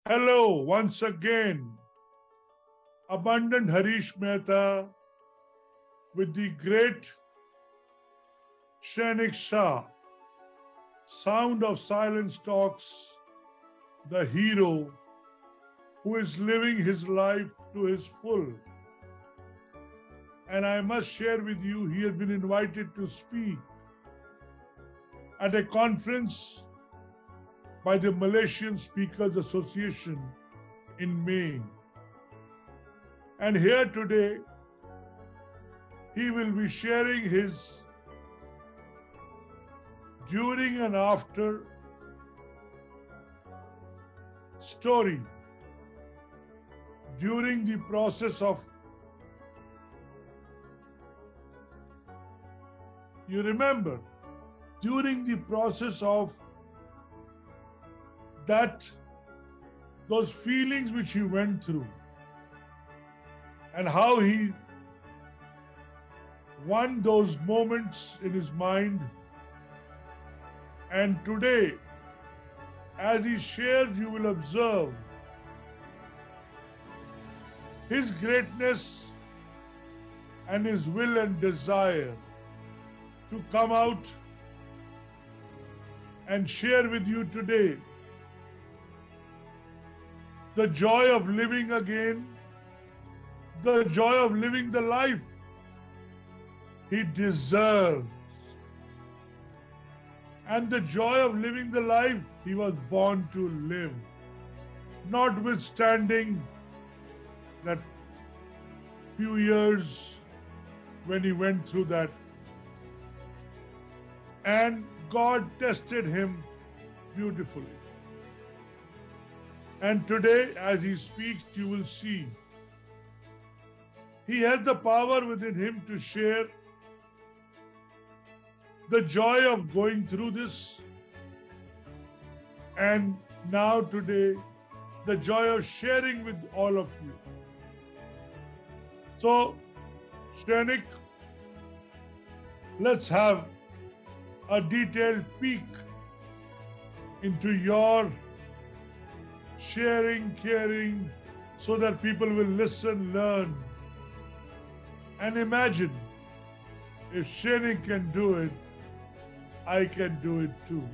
Hello, once again, abundant Harish Mehta with the great Shrenik Shah. Sound of Silence talks, the hero who is living his life to his full. And I must share with you, he has been invited to speak at a conference by the Malaysian Speakers Association in May. And here today, he will be sharing his during and after story during the process of, you remember, during the process of those feelings which he went through and how he won those moments in his mind. And today, as he shares, you will observe his greatness and his will and desire to come out and share with you today the joy of living again, the joy of living the life he deserves, and the joy of living the life he was born to live, notwithstanding that few years when he went through that. And God tested him beautifully. And today, as he speaks, you will see he has the power within him to share the joy of going through this, and now today, the joy of sharing with all of you. So, Shrenik, let's have a detailed peek into your sharing, caring, so that people will listen, learn, and imagine if Shrenik can do it, I can do it too.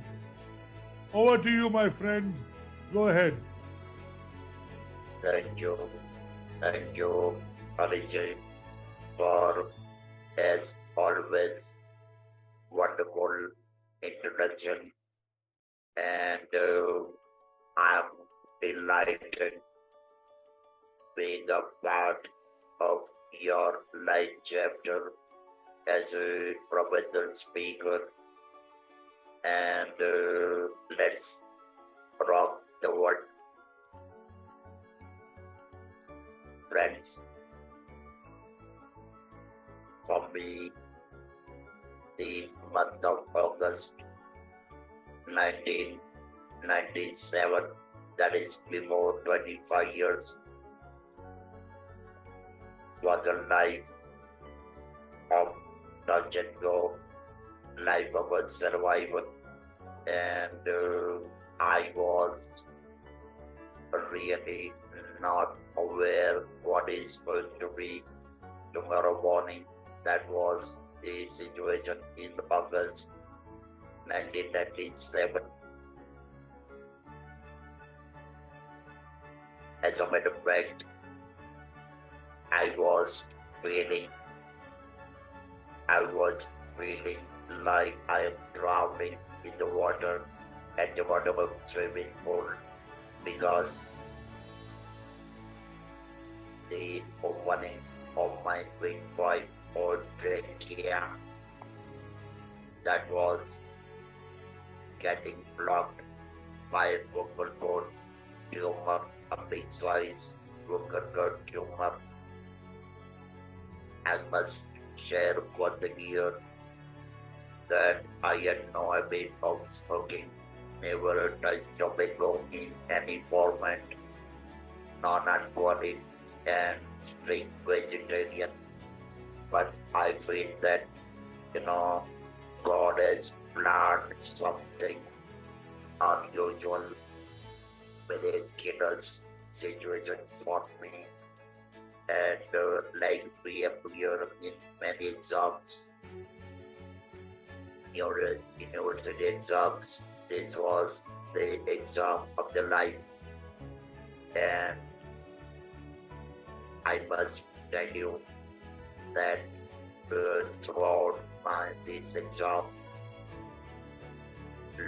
Over to you, my friend. Go ahead. Thank you, Harish, for, as always, wonderful introduction, and I'm delighted being a part of your life chapter as a professional speaker, and let's rock the world. Friends, for me, the month of August 1997, that is before 25 years, was a life of touch and go, life of a survival, and I was really not aware what is going to be tomorrow morning. That was the situation in August 1997. As a matter of fact, I was feeling like I am drowning in the water at the bottom of the swimming pool, because the opening of my windpipe or trachea, that was getting blocked by a vocal cord tumor, a big size vocal cord tumor. I must share what the year that I had no habit of smoking, never touched tobacco in any format, non-alcoholic and strict vegetarian. But I feel that, God has planned something unusual very killers situation for me, and like we appear in many exams, university exams. This was the exam of the life, and I must tell you that throughout this exam,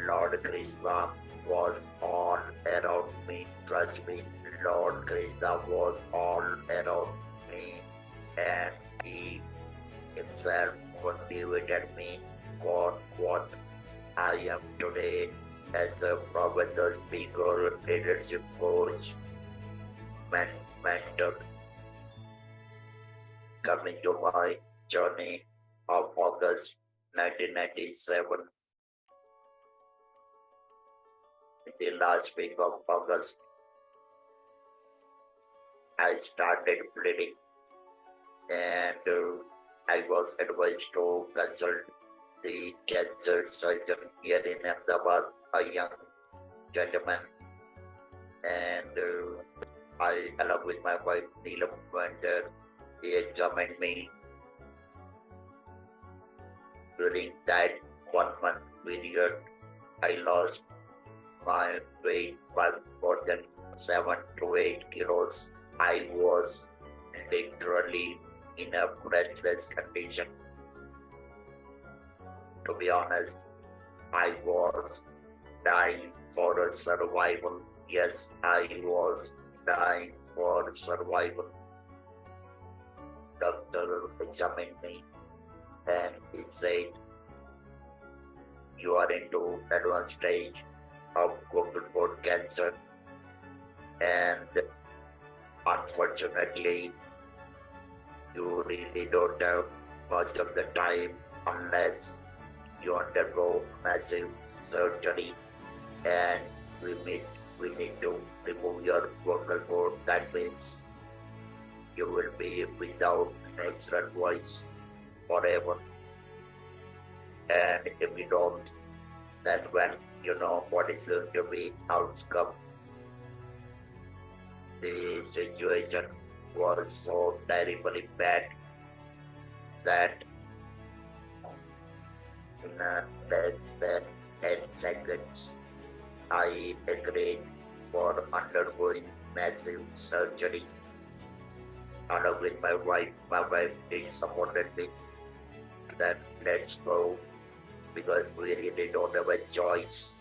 Lord Krishna was all around me. Trust me, Lord Krishna was all around me, and He Himself motivated me for what I am today as a professional speaker, leadership coach, mentor. Coming to my journey of August 1997, the last week of August, I started bleeding, and I was advised to consult the cancer surgeon here in Ahmedabad, a young gentleman, and I, along with my wife Neelam, went there. He examined me. During that 1 month period, I lost my weight by more than 7 to 8 kilos. I was literally in a breathless condition. To be honest, I was dying for a survival. Yes, I was dying for survival. Doctor examined me and he said, "You are into advanced stage of vocal cord cancer, and unfortunately, you really don't have much of the time unless you undergo massive surgery, and we need to remove your vocal cord. That means you will be without natural voice forever. And if you don't, then when you know what is going to be outcome." The situation was so terribly bad that in less than 10 seconds, I agreed for undergoing massive surgery. Along with my wife did supported me that let's go, because we really don't have a choice.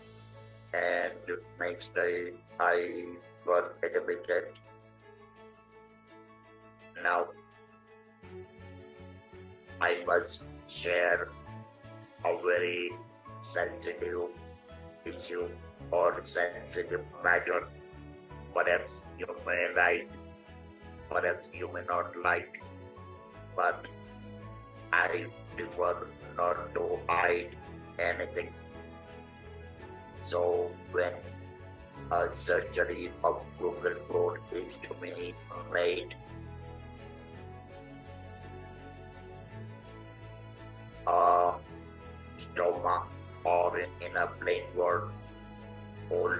And next day I got admitted. Now I must share a very sensitive issue or sensitive matter. Perhaps you may like, perhaps you may not like, but I prefer not to hide anything. So when a surgery of vocal cord is to be made, a stoma, or in a plain word, hole,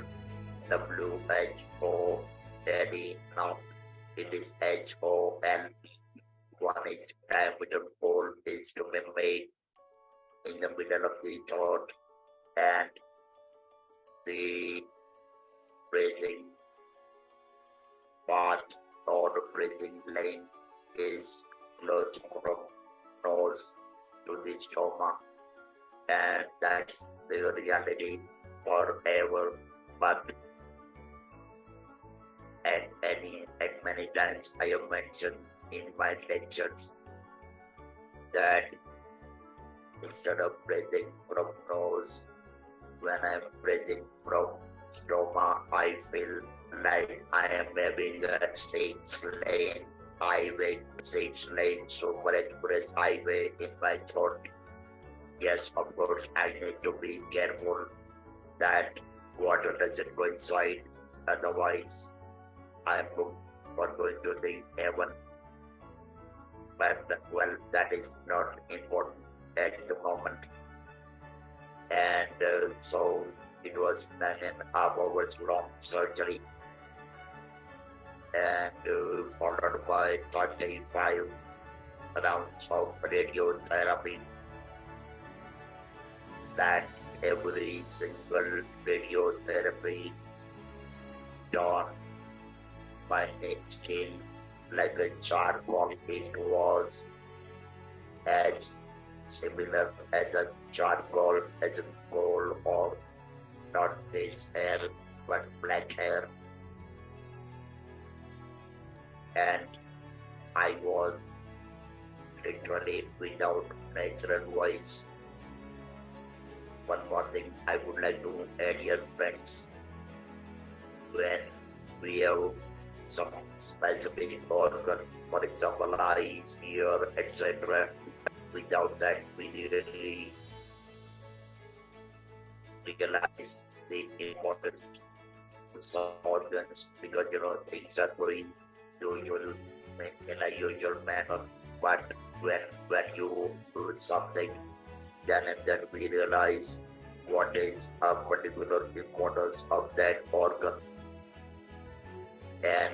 WHO, now it is HOLE. 1 inch diameter hole is to be made in the middle of the throat, and the breathing path or breathing lane is close from nose to the stoma, and that's the reality forever. But at many times I have mentioned in my lectures that instead of breathing from nose, when I'm breathing from stoma, I feel like I am having a 6-lane highway, 6-lane super express highway in my throat. Yes, of course, I need to be careful that water doesn't go inside, otherwise I'm booked for going to the heaven. But well, that is not important at the moment. And so It was 9.5 hours long surgery and followed by 35 rounds of radiotherapy. That every single radiotherapy done my skin like a charcoal. It was as similar as a charcoal as a coal or not this hair but black hair. And I was literally without natural voice. One more thing I would like to add here, friends. When we have some specific organ, for example, eyes, ear, etc., without that, we really realize the importance of some organs because things are going usual in a usual manner. But when you do something, then and then we realize what is a particular importance of that organ. And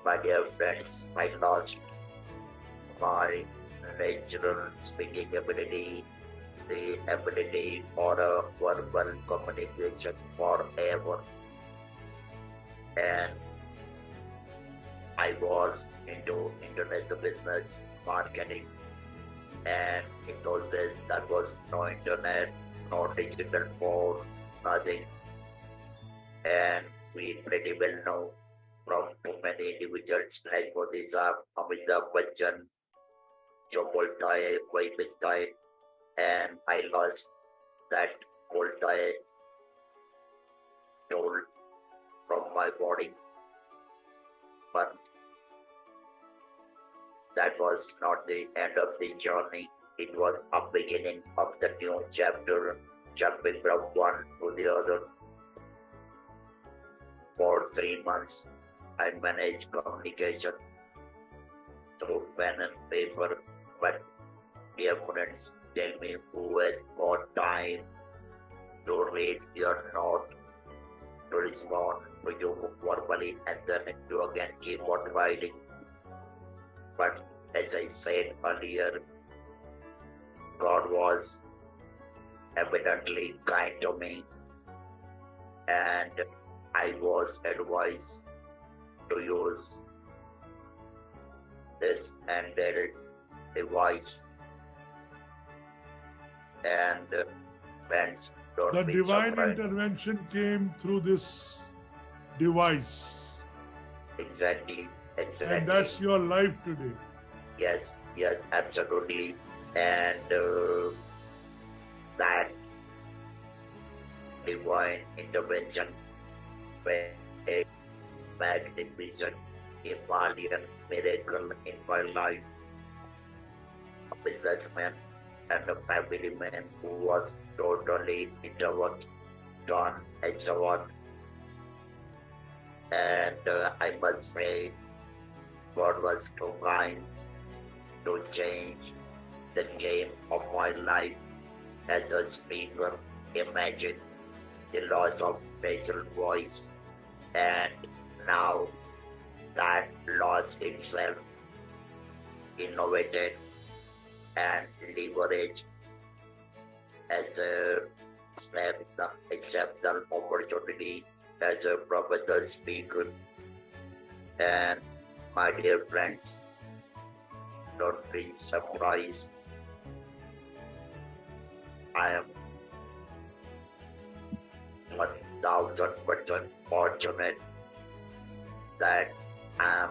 my dear friends, I lost my natural speaking ability, the ability for a verbal communication forever. And I was into international business marketing, and in those days there was no internet, no digital phone, nothing. And we pretty well know from too many individuals like Modi Saab, Amitabh Bachchan, Joe Boltai, Wai Bittai, and I lost that Boltai toll from my body. But that was not the end of the journey. It was a beginning of the new chapter, jumping from one to the other. For 3 months, I managed communication through pen and paper, but dear friends, tell me who has more time to read your note, to respond to you verbally, and then to again keep on writing. But as I said earlier, God was evidently kind to me, and I was advised to use this handheld device. And friends, don't The be divine surprised. intervention came through this device. Exactly. And that's your life today. Yes, absolutely. And that divine intervention a magnificent Himalayan miracle in my life. A businessman and a family man who was totally introvert, turned extrovert. And I must say, God was too kind to change the game of my life as a speaker. Imagine the loss of natural voice, and now that loss itself innovated and leveraged as a exceptional opportunity as a professional speaker. And my dear friends, don't be surprised. I am 1000% fortunate that I am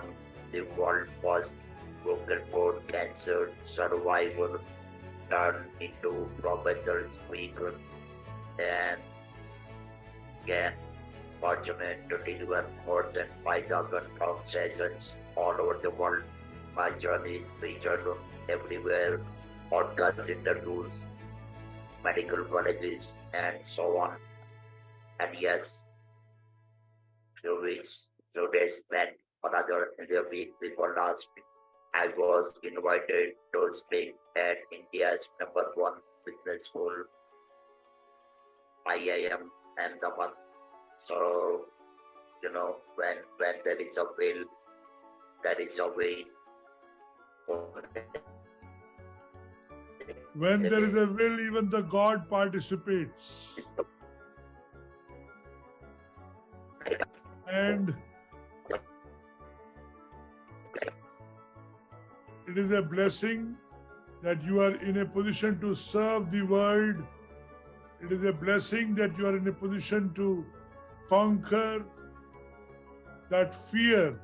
the world's first broken bone cancer survivor turned into professional speaker, and again fortunate to deliver more than 5,000 talk sessions all over the world. My journey is featured everywhere, podcast interviews, medical colleges, and so on. And yes, few days back, another in the week before last, I was invited to speak at India's #1 business school. IIM Ahmedabad. So, when there is a will, there is a way. When there is a will, even the God participates. And it is a blessing that you are in a position to serve the world. It is a blessing that you are in a position to conquer that fear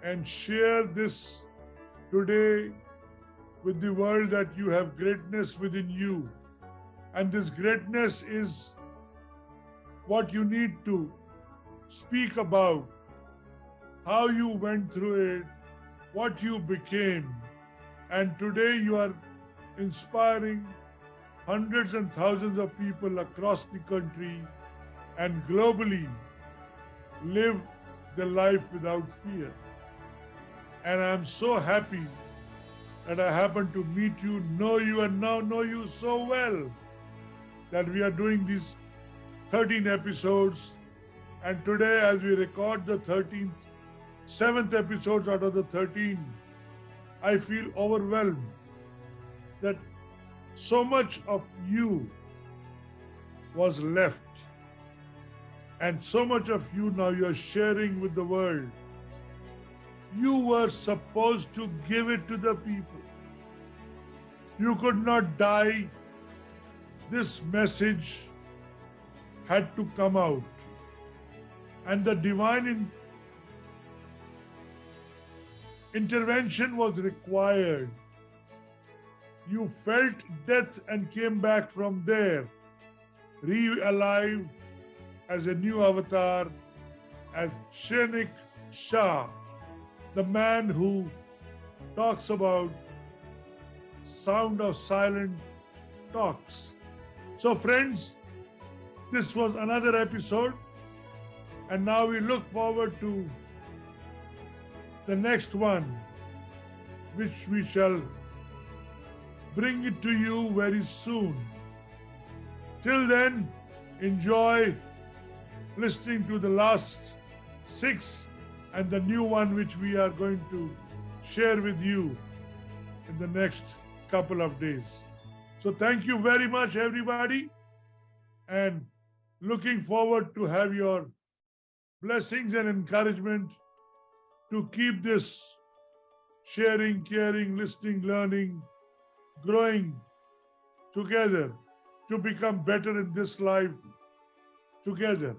and share this today with the world, that you have greatness within you. And this greatness is what you need to speak about, how you went through it, what you became. And today you are inspiring hundreds and thousands of people across the country and globally live the life without fear. And I'm so happy that I happen to meet you, know you, and now know you so well, that we are doing these 13 episodes. And today, as we record the 7th episode out of the 13, I feel overwhelmed that so much of you was left. And so much of you now you are sharing with the world. You were supposed to give it to the people. You could not die. This message had to come out. And the divine intervention was required. You felt death and came back from there, re-alive as a new avatar, as Shrenik Shah, the man who talks about sound of silent talks. So friends, this was another episode, and now we look forward to the next one, which we shall bring it to you very soon. Till then, enjoy listening to the last 6 and the new one which we are going to share with you in the next couple of days. So thank you very much, everybody, and looking forward to have your blessings and encouragement to keep this sharing, caring, listening, learning, growing together to become better in this life together.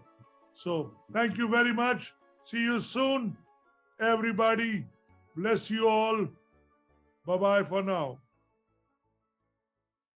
So thank you very much. See you soon, everybody. Bless you all. Bye-bye for now.